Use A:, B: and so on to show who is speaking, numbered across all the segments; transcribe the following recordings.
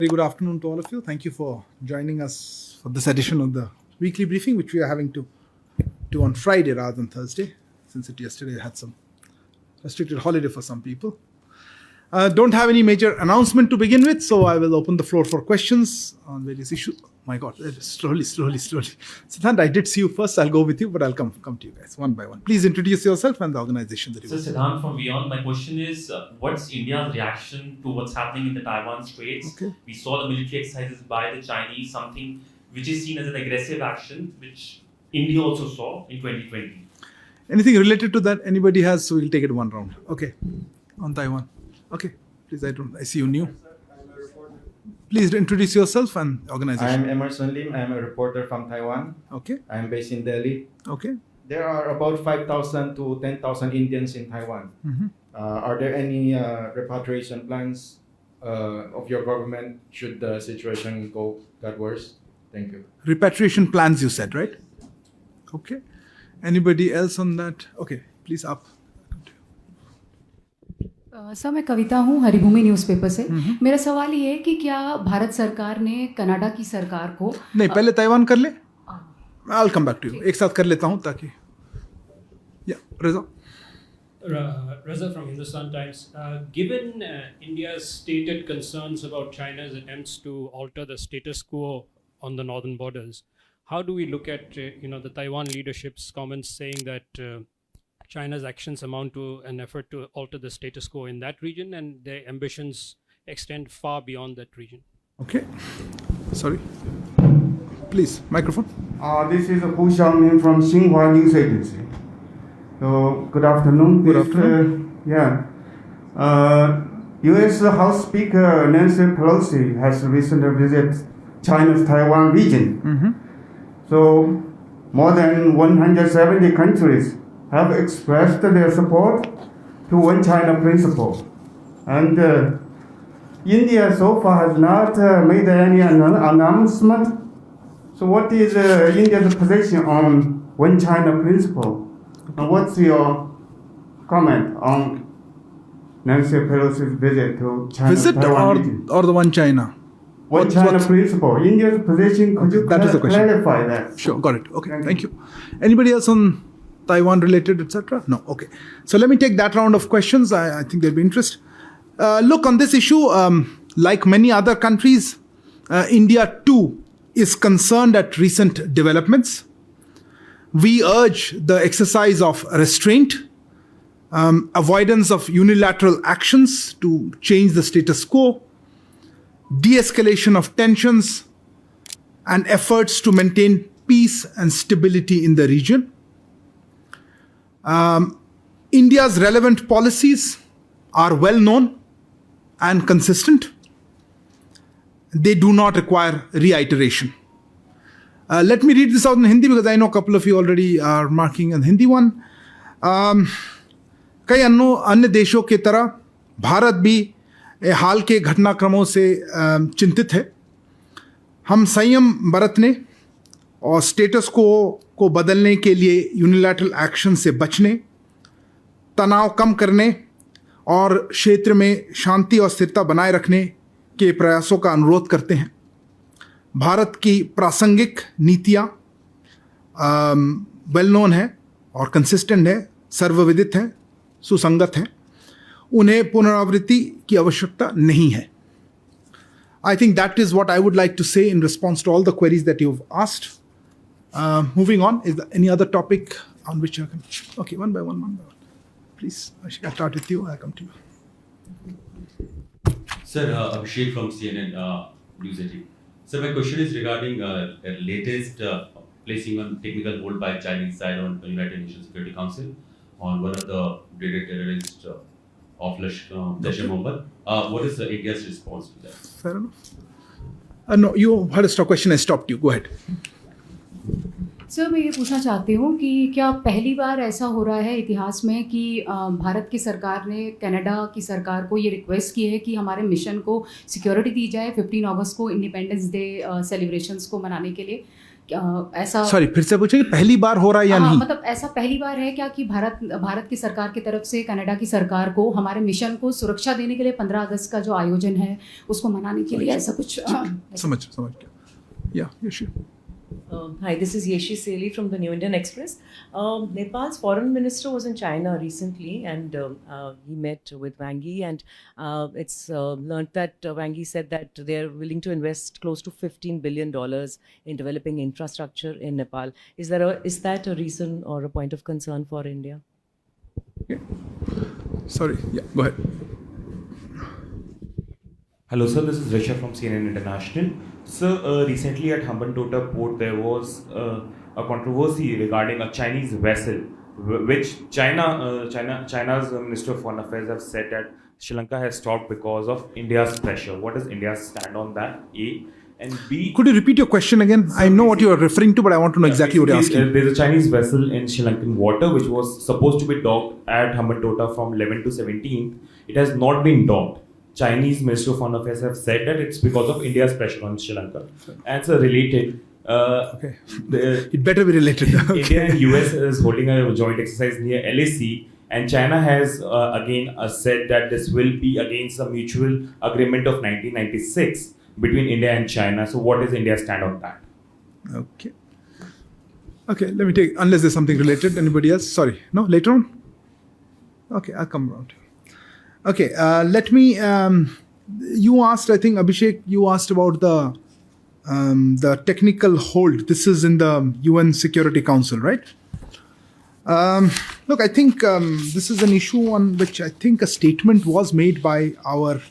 A: Very good afternoon to all of you. Thank you for joining us for this edition of the weekly briefing, which we are having to do on Friday rather than Thursday, since it yesterday had some restricted holiday for some people. Don't have any major announcement to begin with, so I will open the floor for questions on various issues. My God, slowly. Siddhant, I did see you first. I'll go with you, but I'll come to you guys one by one. Please introduce yourself and the organization that you
B: So Siddhant from Beyond, my question is, what's India's reaction to what's happening in the Taiwan Straits?
A: Okay.
B: We saw the military exercises by the Chinese, something which is seen as an aggressive action, which India also saw in 2020.
A: Anything related to that anybody has, so we'll take it one round. Okay, on Taiwan. Okay, please, I see you new. Please introduce yourself and organization.
C: I'm Emerson Lim. I'm a reporter from Taiwan.
A: Okay.
C: I'm based in Delhi.
A: Okay.
C: There are about 5,000 to 10,000 Indians in Taiwan.
A: Mm-hmm.
C: Are there any repatriation plans of your government should the situation get worse? Thank you.
A: Repatriation plans, you said, right? Okay. Anybody else on that? Okay, please up.
D: Sir मैं कविता हूँ Haribhoomi newspaper से। मेरा सवाल ये है कि क्या भारत सरकार ने कनाडा की सरकार को
A: नहीं, पहले ताइवान कर ले। I'll come back to you. एक साथ कर लेता हूँ ताकि Reza.
E: Reza from Hindustan Times. Given India's stated concerns about China's attempts to alter the status quo on the northern borders, how do we look at the Taiwan leadership's comments saying that China's actions amount to an effort to alter the status quo in that region, and their ambitions extend far beyond that region?
A: Okay. Sorry. Please, microphone.
F: This is Hu Xiaoming from Xinhua News Agency. So, good afternoon.
A: Good afternoon.
F: U.S. House Speaker Nancy Pelosi has recently visited China's Taiwan region.
A: Mm-hmm.
F: So, more than 170 countries have expressed their support to One China principle. And India so far has not made any announcement. So what is India's position on One China principle? And what's your comment on Nancy Pelosi's visit to China?
A: Visit
F: Taiwan
A: or the One China?
F: One China principle. India's position, could you
A: that is the question.
F: clarify that?
A: Sure, got it. Okay, thank you. Anybody else on Taiwan related, etc.? No, okay. So let me take that round of questions. I think there'll be interest. Look, on this issue, like many other countries, India too is concerned at recent developments. We urge the exercise of restraint, avoidance of unilateral actions to change the status quo, de-escalation of tensions, and efforts to maintain peace and stability in the region. India's relevant policies are well known and consistent. They do not require reiteration. Let me read this out in Hindi because I know a couple of you already are marking in Hindi one. कई अन्य देशों की तरह भारत भी हाल के घटनाक्रमों से चिंतित है। हम संयम बरतने और स्टेटस को बदलने के लिए यूनिलैटरल एक्शन से बचने, तनाव कम करने और क्षेत्र में शांति और स्थिरता बनाए रखने के प्रयासों का अनुरोध करते हैं। भारत की प्रासंगिक नीतियाँ वेल नोन है और कंसिस्टेंट है, सर्वविदित है, सुसंगत है, उन्हें पुनरावृत्ति की आवश्यकता नहीं है। I think that is what I would like to say in response to all the queries that you've asked. Moving on, is there any other topic on which I can? Okay, one by one. Please, I'll start with you. I'll come to you.
G: Sir, Abhishek from CNN News 18. Sir, my question is regarding latest placing on technical hold by Chinese side on the United Nations Security Council on one of the dreaded terrorists of Lashkar Mohammed. What is India's response to that?
A: Fair enough. No, you had a question. I stopped you. Go ahead.
D: Sir मैं ये पूछना चाहती हूँ कि क्या पहली बार ऐसा हो रहा है इतिहास में कि भारत की सरकार ने कनाडा की सरकार को ये रिक्वेस्ट की है कि हमारे मिशन को सिक्योरिटी दी जाए 15 अगस्त को इंडिपेंडेंस डे सेलिब्रेशंस को मनाने के लिए, ऐसा
A: सॉरी, फिर से पूछे कि पहली बार हो रहा है या
D: हाँ,
A: नहीं?
D: मतलब ऐसा पहली बार है क्या कि भारत की सरकार की तरफ से कनाडा की सरकार को हमारे मिशन को सुरक्षा देने के लिए 15 अगस्त का जो आयोजन है उसको मनाने के लिए ऐसा कुछ
A: समझ गया। या Yeshi.
H: Hi, this is Yeshi Seli from the New Indian Express. Nepal's foreign minister was in China recently, and he met with Wang Yi, and it's learned that Wang Yi said that they're willing to invest close to $15 billion in developing infrastructure in Nepal. Is that a reason or a point of concern for India?
A: Sorry, yeah, go ahead.
I: Hello, sir. This is Risha from CNN International. Sir, recently at Hambantota port, there was a controversy regarding a Chinese vessel, which China's Minister of Foreign Affairs have said that Sri Lanka has stopped because of India's pressure. What is India's stand on that? A. And B.
A: Could you repeat your question again?
I: Sir,
A: I know what you are referring to, but I want to know exactly what you're asking.
I: There's a Chinese vessel in Sri Lankan water which was supposed to be docked at Hambantota from 11th to 17th. It has not been docked. Chinese Minister of Foreign Affairs have said that it's because of India's pressure on Sri Lanka. And it's related.
A: Okay. It better be related. Okay.
I: India and US is holding a joint exercise near LAC, and China has again said that this will be against a mutual agreement of 1996 between India and China. So what is India's stand on that?
A: Okay. Okay, let me take, unless there's something related. Anybody else? Sorry. No, later on? Okay, I'll come around. Okay, let me, you asked, I think, Abhishek, you asked about the technical hold. This is in the UN Security Council, right? Look, I think this is an issue on which I think a statement was made by our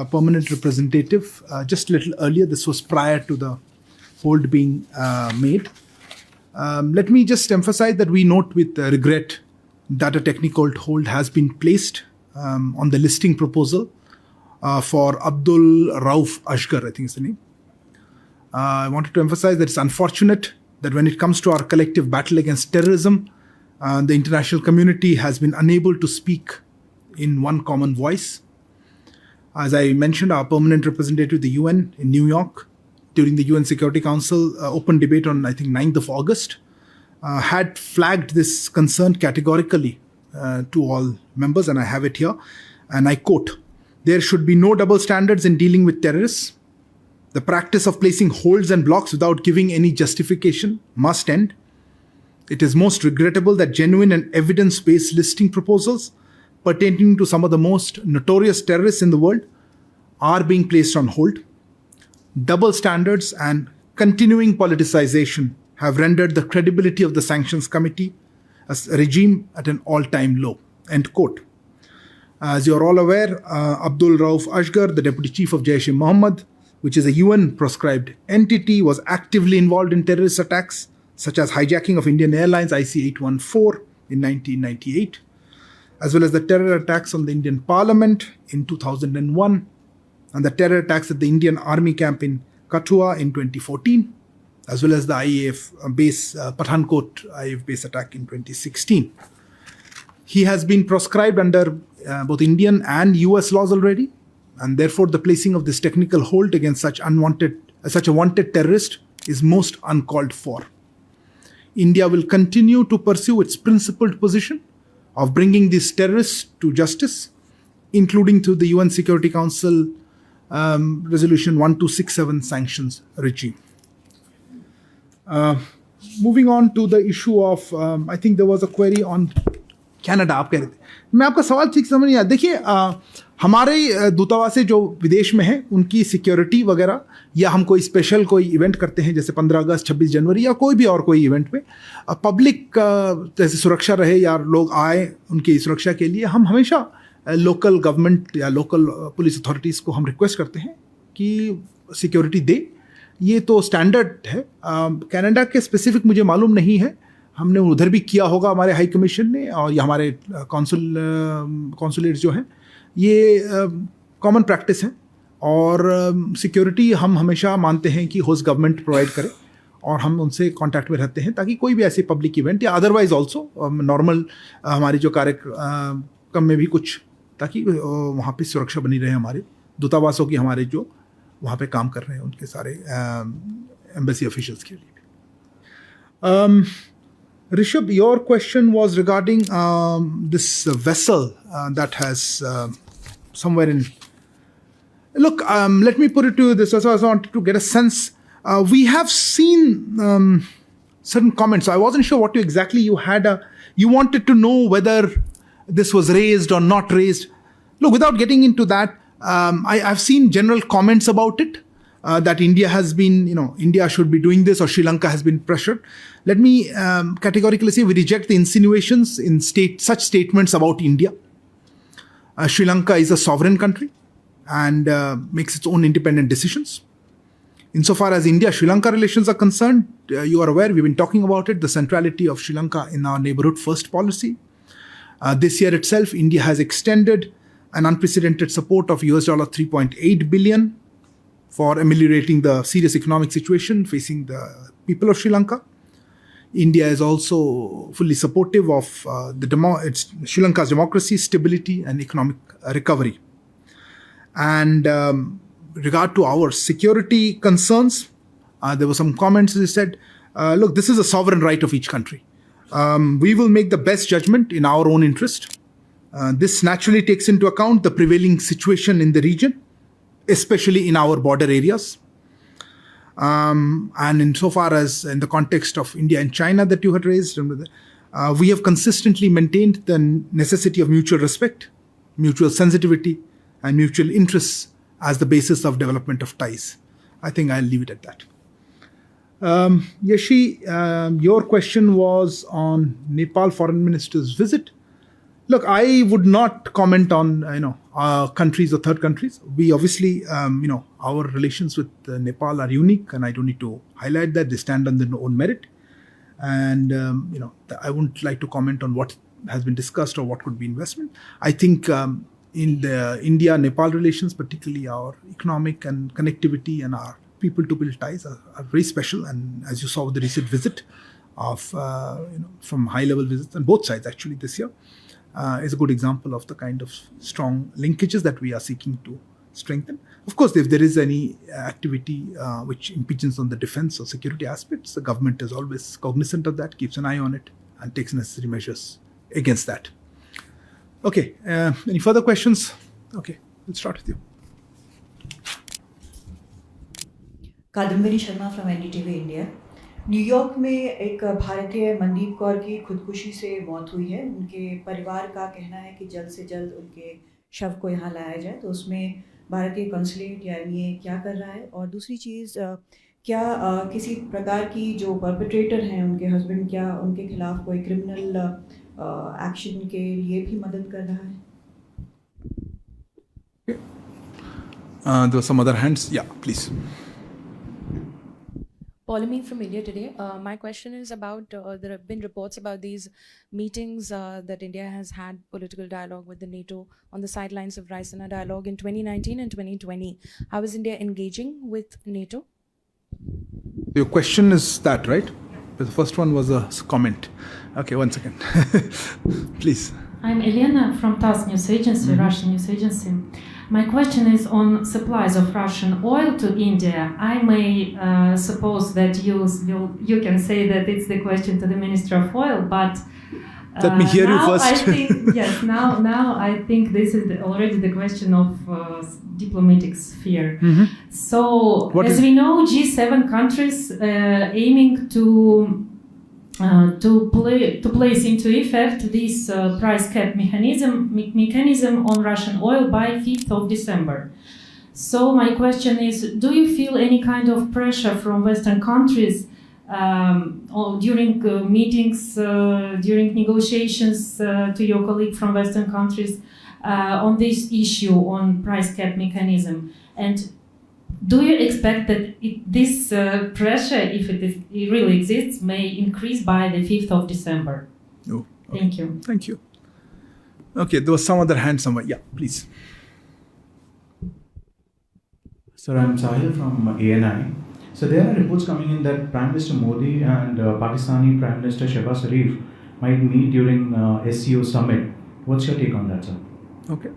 A: permanent representative just a little earlier. This was prior to the hold being made. Let me just emphasize that we note with regret that a technical hold has been placed on the listing proposal for Abdul Rauf Ashgar, I think is the name. I wanted to emphasize that it's unfortunate that when it comes to our collective battle against terrorism, the international community has been unable to speak in one common voice. As I mentioned, our permanent representative of the UN in New York during the UN Security Council open debate on, I think, 9th of August, had flagged this concern categorically to all members, and I have it here, and I quote, "There should be no double standards in dealing with terrorists. The practice of placing holds and blocks without giving any justification must end. It is most regrettable that genuine and evidence-based listing proposals pertaining to some of the most notorious terrorists in the world are being placed on hold. Double standards and continuing politicization have rendered the credibility of the Sanctions Committee as a regime at an all-time low." End quote. As you're all aware, Abdul Rauf Ashgar, the Deputy Chief of Jaish-e-Mohammed, which is a UN-proscribed entity, was actively involved in terrorist attacks, such as hijacking of Indian Airlines IC-814 in 1998, as well as the terror attacks on the Indian Parliament in 2001, and the terror attacks at the Indian Army camp in Kathua in 2014, as well as the IAF base, Pathankot IAF base attack in 2016. He has been proscribed under both Indian and US laws already, and therefore the placing of this technical hold against such a wanted terrorist is most uncalled for. India will continue to pursue its principled position of bringing these terrorists to justice, including through the UN Security Council Resolution 1267 sanctions regime. Moving on to the issue of, I think there was a query on Canada. आप कह रहे थे, मैं आपका सवाल ठीक समझ नहीं आया. देखिए, हमारे दूतावास जो विदेश में हैं उनकी सिक्योरिटी वगैरह, या हम कोई स्पेशल कोई इवेंट करते हैं जैसे 15 अगस्त 26 जनवरी या कोई भी और कोई इवेंट पे, पब्लिक जैसे सुरक्षा रहे या लोग आए उनकी सुरक्षा के लिए, हम हमेशा लोकल गवर्नमेंट या लोकल पुलिस अथॉरिटीज़ को हम रिक्वेस्ट करते हैं कि सिक्योरिटी दे. ये तो स्टैंडर्ड है. कनाडा के स्पेसिफिक मुझे मालूम नहीं है, हमने उधर भी किया होगा हमारे हाई कमीशन ने, और ये हमारे कॉन्सुलेट्स जो हैं, ये कॉमन प्रैक्टिस है. और सिक्योरिटी हम हमेशा मानते हैं कि होस्ट गवर्नमेंट प्रोवाइड करे, और हम उनसे कांटेक्ट में रहते हैं ताकि कोई भी ऐसे पब्लिक इवेंट या अदरवाइज ऑल्सो नॉर्मल हमारी जो कार्यक्रम में भी कुछ, ताकि वहाँ पे सुरक्षा बनी रहे हमारे दूतावासों की, हमारे जो वहाँ पे काम कर रहे हैं उनके सारे एम्बेसी ऑफिशियल्स के लिए. Rishabh, your question was regarding this vessel that has somewhere in. Look, let me put it to you this. Also, I wanted to get a sense. We have seen certain comments. I wasn't sure what exactly you had. You wanted to know whether this was raised or not raised. Look, without getting into that, I've seen general comments about it. That India has been, India should be doing this, or Sri Lanka has been pressured. Let me categorically say we reject the insinuations in such statements about India. Sri Lanka is a sovereign country and makes its own independent decisions. Insofar as India-Sri Lanka relations are concerned, you are aware, we've been talking about it, the centrality of Sri Lanka in our neighborhood first policy. This year itself, India has extended an unprecedented support of US $3.8 billion for ameliorating the serious economic situation facing the people of Sri Lanka. India is also fully supportive of Sri Lanka's democracy, stability, and economic recovery. And regard to our security concerns, there were some comments that said, look, this is a sovereign right of each country. We will make the best judgment in our own interest. This naturally takes into account the prevailing situation in the region, especially in our border areas. And insofar as in the context of India and China that you had raised, we have consistently maintained the necessity of mutual respect, mutual sensitivity, and mutual interests as the basis of development of ties. I think I'll leave it at that. Yashi, your question was on Nepal Foreign Minister's visit. Look, I would not comment on countries or third countries. We obviously, our relations with Nepal are unique, and I don't need to highlight that. They stand on their own merit, and I wouldn't like to comment on what has been discussed or what could be investment. I think in the India-Nepal relations, particularly our economic and connectivity and our people-to-people ties are very special. And as you saw with the recent visit of from high-level visits on both sides actually this year. Is a good example of the kind of strong linkages that we are seeking to strengthen. Of course, if there is any activity which impinges on the defense or security aspects, the government is always cognizant of that, keeps an eye on it, and takes necessary measures against that. Okay, any further questions? Okay, we'll start with you.
J: Kadambari Sharma from NDTV India. New York में एक भारतीय मनदीप कौर की खुदकुशी से मौत हुई है। उनके परिवार का कहना है कि जल्द से जल्द उनके शव को यहाँ लाया जाए, तो उसमें भारतीय कॉन्सुलेट या एमईए क्या कर रहा है? और दूसरी चीज़, क्या किसी प्रकार की जो परपेट्रेटर हैं उनके हस्बैंड, क्या उनके खिलाफ कोई क्रिमिनल एक्शन के लिए भी मदद कर रहा है?
A: There were some other hands. Yeah, please.
K: Polymine from India Today. My question is about, there have been reports about these meetings that India has had political dialogue with the NATO on the sidelines of Raisina dialogue in 2019 and 2020. How is India engaging with NATO?
A: Your question is that, right? The first one was a comment. Okay, one second. Please.
L: I'm Elena from TASS News Agency, Russian news agency. My question is on supplies of Russian oil to India. I may suppose that you can say that it's the question to the Minister of Oil, but
A: let me hear you first.
L: I think, yes, now I think this is already the question of diplomatic sphere. So, as we know, G7 countries aiming to place into effect this price cap mechanism on Russian oil by 5th of December. So my question is, do you feel any kind of pressure from Western countries during meetings, during negotiations to your colleague from Western countries on this issue on price cap mechanism? And do you expect that this pressure, if it really exists, may increase by the 5th of December?
A: Oh, okay.
L: Thank you.
A: Thank you. Okay, there was some other hand somewhere. Yeah, please.
M: Sir, I'm Sahil from ANI. So there are reports coming in that Prime Minister Modi and Pakistani Prime Minister Shehbaz Sharif might meet during SCO summit. What's your take on that, sir?
A: Okay.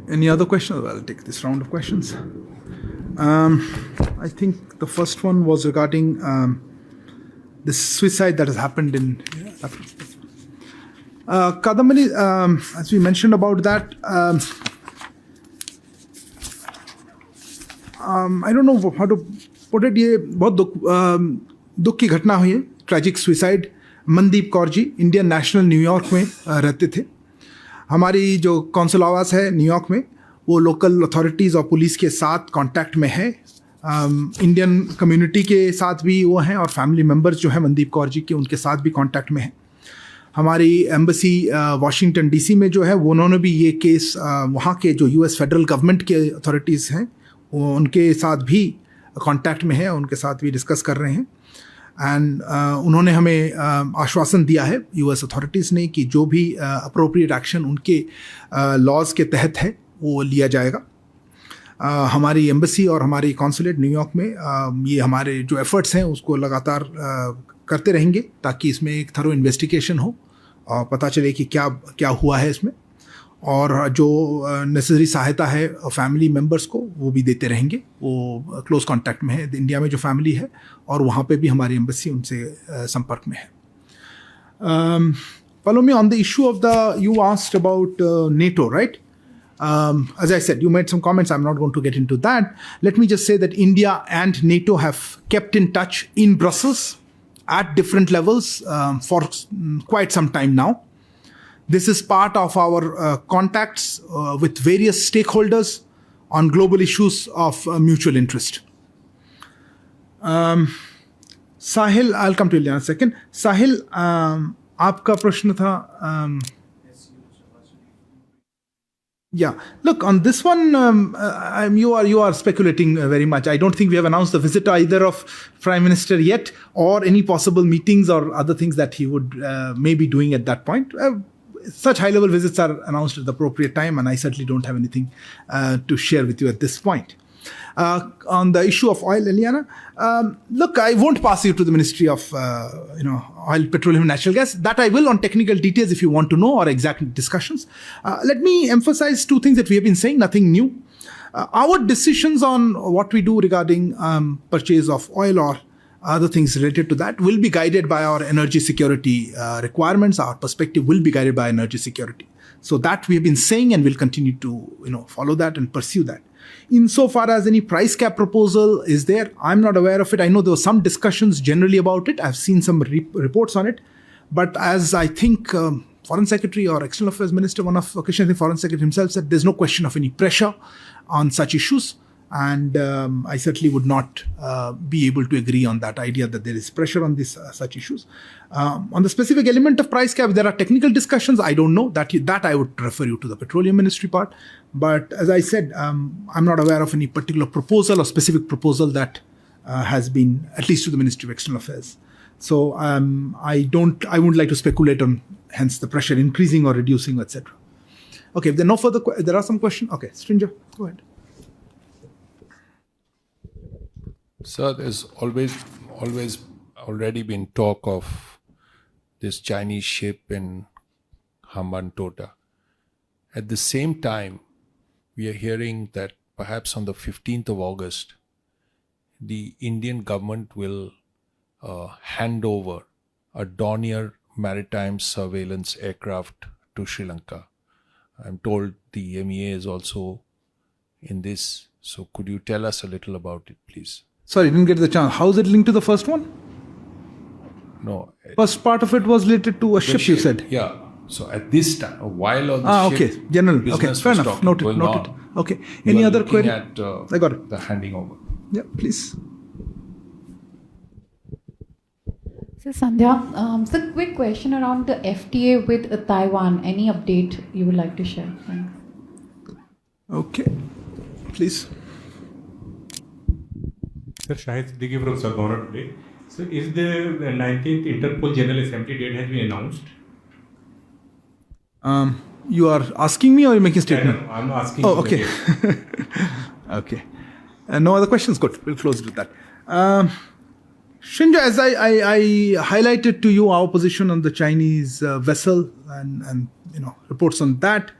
A: Any other questions? Well, I'll take this round of questions. I think the first one was regarding this suicide that has happened in Kadambani, as we mentioned about that, I don't know how to put it. ये बहुत दुख की घटना हुई है, tragic suicide. Mandeep Kaur ji Indian national New York में रहते थे। हमारी जो कौंसल आवास है न्यूयॉर्क में, वो लोकल अथॉरिटीज़ और पुलिस के साथ कांटेक्ट में है। इंडियन कम्युनिटी के साथ भी वो हैं, और फैमिली मेम्बर्स जो हैं मनदीप कौर जी के, उनके साथ भी कांटेक्ट में हैं। हमारी एम्बेसी वाशिंगटन डीसी में जो है, वो उन्होंने भी ये केस वहाँ के जो यूएस फेडरल गवर्नमेंट के अथॉरिटीज़ हैं उनके साथ भी कांटेक्ट में है, उनके साथ भी डिस्कस कर रहे हैं। एंड उन्होंने हमें आश्वासन दिया है यूएस अथॉरिटीज़ ने कि जो भी अप्रोप्रिएट एक्शन उनके लॉज के तहत है वो लिया जाएगा। हमारी एम्बेसी और हमारी कॉन्सुलेट न्यूयॉर्क में ये हमारे जो एफर्ट्स हैं उसको लगातार करते रहेंगे, ताकि इसमें एक थरो इन्वेस्टिगेशन हो और पता चले कि क्या क्या हुआ है इसमें, और जो नेसेसरी सहायता है फैमिली मेम्बर्स को वो भी देते रहेंगे। वो क्लोज कांटेक्ट में है इंडिया में जो फैमिली है, और वहाँ पे भी हमारी एम्बेसी उनसे संपर्क में है। Palomi, on the issue of you asked about NATO, right? As I said, you made some comments. I'm not going to get into that. Let me just say that India and NATO have kept in touch in Brussels at different levels for quite some time now. This is part of our contacts with various stakeholders on global issues of mutual interest. Sahil, I'll come to you in a second. Sahil, आपका प्रश्न था. Yeah, look, on this one, you are speculating very much. I don't think we have announced the visit either of Prime Minister yet, or any possible meetings or other things that he would may be doing at that point. Such high-level visits are announced at the appropriate time, and I certainly don't have anything to share with you at this point. On the issue of oil, Eliana, look, I won't pass you to the Ministry of Oil, Petroleum and Natural Gas. That I will on technical details if you want to know, or exact discussions. Let me emphasize two things that we have been saying, nothing new. Our decisions on what we do regarding purchase of oil or other things related to that will be guided by our energy security requirements. Our perspective will be guided by energy security. So that we have been saying, and we'll continue to follow that and pursue that. Insofar as any price cap proposal is there, I'm not aware of it. I know there were some discussions generally about it. I've seen some reports on it. But as I think Foreign Secretary or External Affairs Minister, one of occasions the Foreign Secretary himself said, there's no question of any pressure on such issues. And I certainly would not be able to agree on that idea that there is pressure on this such issues. On the specific element of price cap, there are technical discussions. I don't know. That I would refer you to the Petroleum Ministry part. But as I said, I'm not aware of any particular proposal or specific proposal that has been, at least to the Ministry of External Affairs. So I wouldn't like to speculate on, hence the pressure increasing or reducing, etc. Okay, if there are no further there are some questions. Okay, Stranger, go ahead.
N: Sir, there's always already been talk of this Chinese ship in Hambantota. At the same time, we are hearing that perhaps on the 15th of August, the Indian government will hand over a Dornier maritime surveillance aircraft to Sri Lanka. I'm told the MEA is also in this. So could you tell us a little about it, please?
A: Sorry, didn't get the chance. How is it linked to the first one?
N: No.
A: First part of it was related to a ship, you said.
N: Yeah. So at this time, while on the ship,
A: okay. General. Okay, fair enough. Noted. Okay. Any other query?
N: At,
A: I got it.
N: The handing over.
A: Yeah, please.
D: So Sandhya, so quick question around the FTA with Taiwan. Any update you would like to share? Thanks.
A: Okay. Please.
O: Sir, Shahid Siddiqui from Sargona today. So, is the 19th Interpol General Assembly date has been announced?
A: You are asking me or are you making a statement?
O: No, I'm asking.
A: Oh, okay. Okay. No other questions? Good. We'll close with that. Shinja, as I highlighted to you our position on the Chinese vessel and reports on that,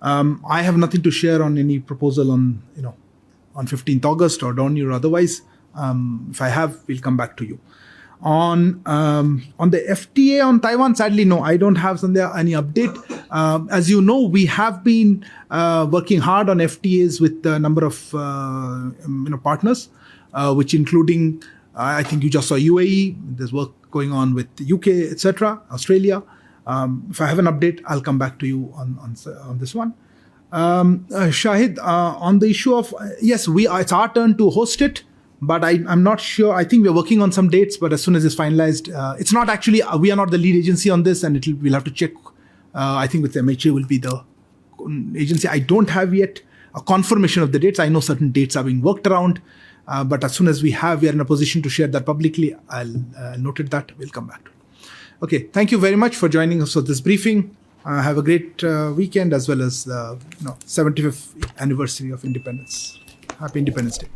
A: I have nothing to share on any proposal on 15th August or Dornier or otherwise. If I have, we'll come back to you. On the FTA on Taiwan, sadly, no, I don't have any update. As you know, we have been working hard on FTAs with a number of partners, which including, I think you just saw UAE. There's work going on with the UK, etc., Australia. If I have an update, I'll come back to you on this one. Shahid, on the issue of, yes, it's our turn to host it, but I'm not sure. I think we're working on some dates, but as soon as it's finalized, it's not actually, we are not the lead agency on this, and we'll have to check. I think with MHA will be the agency. I don't have yet a confirmation of the dates. I know certain dates are being worked around, but as soon as we are in a position to share that publicly, I'll note that. We'll come back to it. Okay, thank you very much for joining us for this briefing. Have a great weekend as well as the 75th anniversary of independence. Happy Independence Day.